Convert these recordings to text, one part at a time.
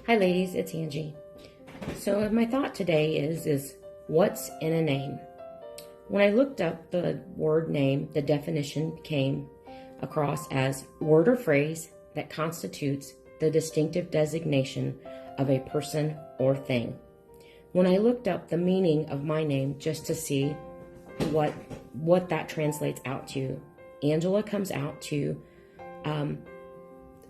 Hi ladies, it's Angie. So my thought today is what's in a name? When I looked up the word name, the definition came across as word or phrase that constitutes the distinctive designation of a person or thing. When I looked up the meaning of my name just to see what that translates out to, Angela comes out to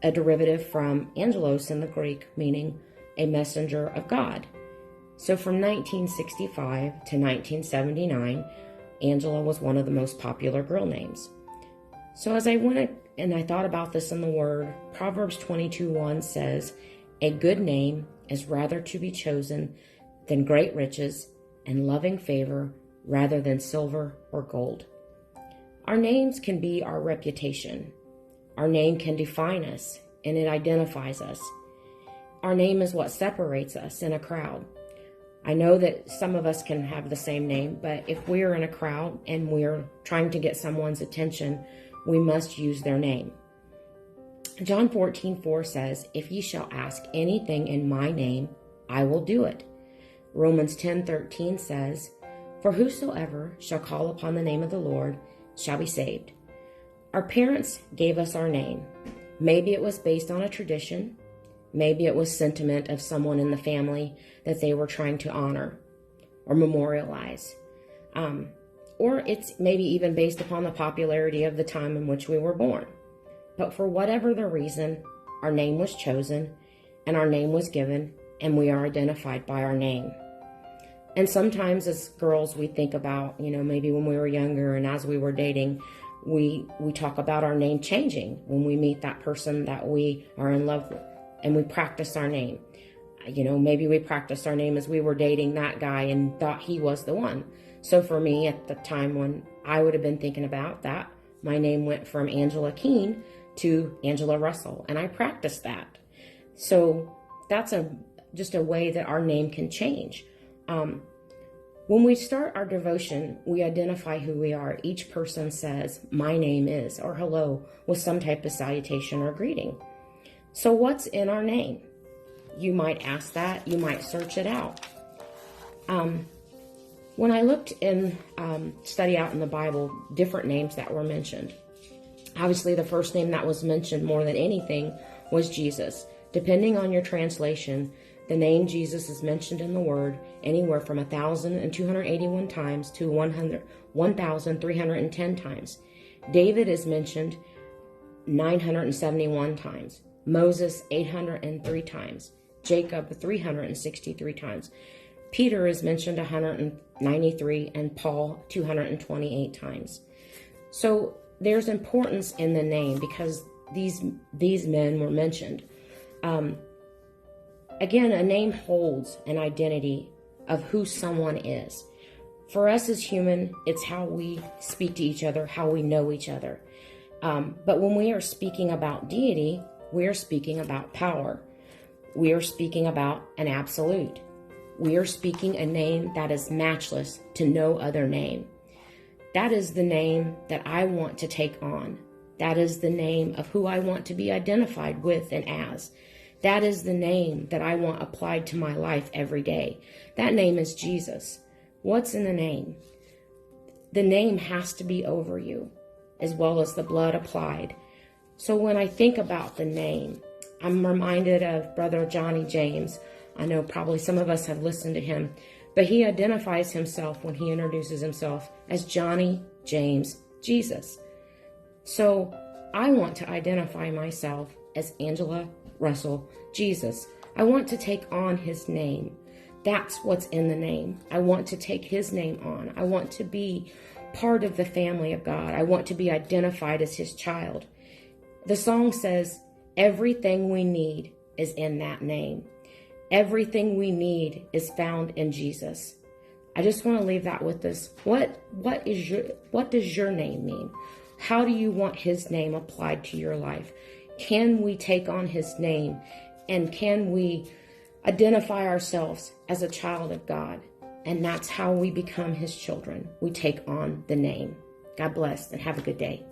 a derivative from angelos in the Greek, meaning a messenger of God. So from 1965 to 1979, Angela was one of the most popular girl names. So as I went and I thought about this in the Word, Proverbs 22:1 says, "A good name is rather to be chosen than great riches, and loving favor rather than silver or gold." Our names can be our reputation. Our name can define us, and it identifies us. Our name is what separates us in a crowd. I know that some of us can have the same name, but if we're in a crowd and we're trying to get someone's attention, we must use their name. John 14:4 says, "If ye shall ask anything in my name, I will do it." Romans 10:13 says, "For whosoever shall call upon the name of the Lord shall be saved." Our parents gave us our name. Maybe it was based on a tradition. Maybe it was sentiment of someone in the family that they were trying to honor or memorialize. Or it's maybe even based upon the popularity of the time in which we were born. But for whatever the reason, our name was chosen and our name was given, and we are identified by our name. And sometimes as girls, we think about, maybe when we were younger and as we were dating, we talk about our name changing when we meet that person that we are in love with, and we practice our name. Maybe we practiced our name as we were dating that guy and thought he was the one. So for me, at the time when I would have been thinking about that, my name went from Angela Keene to Angela Russell, and I practiced that. So that's just a way that our name can change. When we start our devotion, we identify who we are. Each person says, "My name is," or hello, with some type of salutation or greeting. So what's in our name? You might ask that. You might search it out. When I looked in, study out in the Bible, different names that were mentioned. Obviously, the first name that was mentioned more than anything was Jesus. Depending on your translation, the name Jesus is mentioned in the Word anywhere from 1,281 times to 1,310 times. David is mentioned 971 times. Moses 803 times. Jacob 363 times. Peter is mentioned 193 and Paul 228 times. So there's importance in the name because these men were mentioned. Again, a name holds an identity of who someone is. For us as human, it's how we speak to each other, how we know each other. But when we are speaking about deity, we are speaking about power. We are speaking about an absolute. We are speaking a name that is matchless to no other name. That is the name that I want to take on. That is the name of who I want to be identified with and as. That is the name that I want applied to my life every day. That name is Jesus. What's in the name? The name has to be over you, as well as the blood applied. So when I think about the name, I'm reminded of Brother Johnny James. I know probably some of us have listened to him, but he identifies himself when he introduces himself as Johnny James Jesus. So I want to identify myself as Angela Russell Jesus. I want to take on his name. That's what's in the name. I want to take his name on. I want to be part of the family of God. I want to be identified as his child. The song says, everything we need is in that name. Everything we need is found in Jesus. I just want to leave that with us. What does your name mean? How do you want his name applied to your life? Can we take on his name, and can we identify ourselves as a child of God? And that's how we become his children. We take on the name. God bless and have a good day.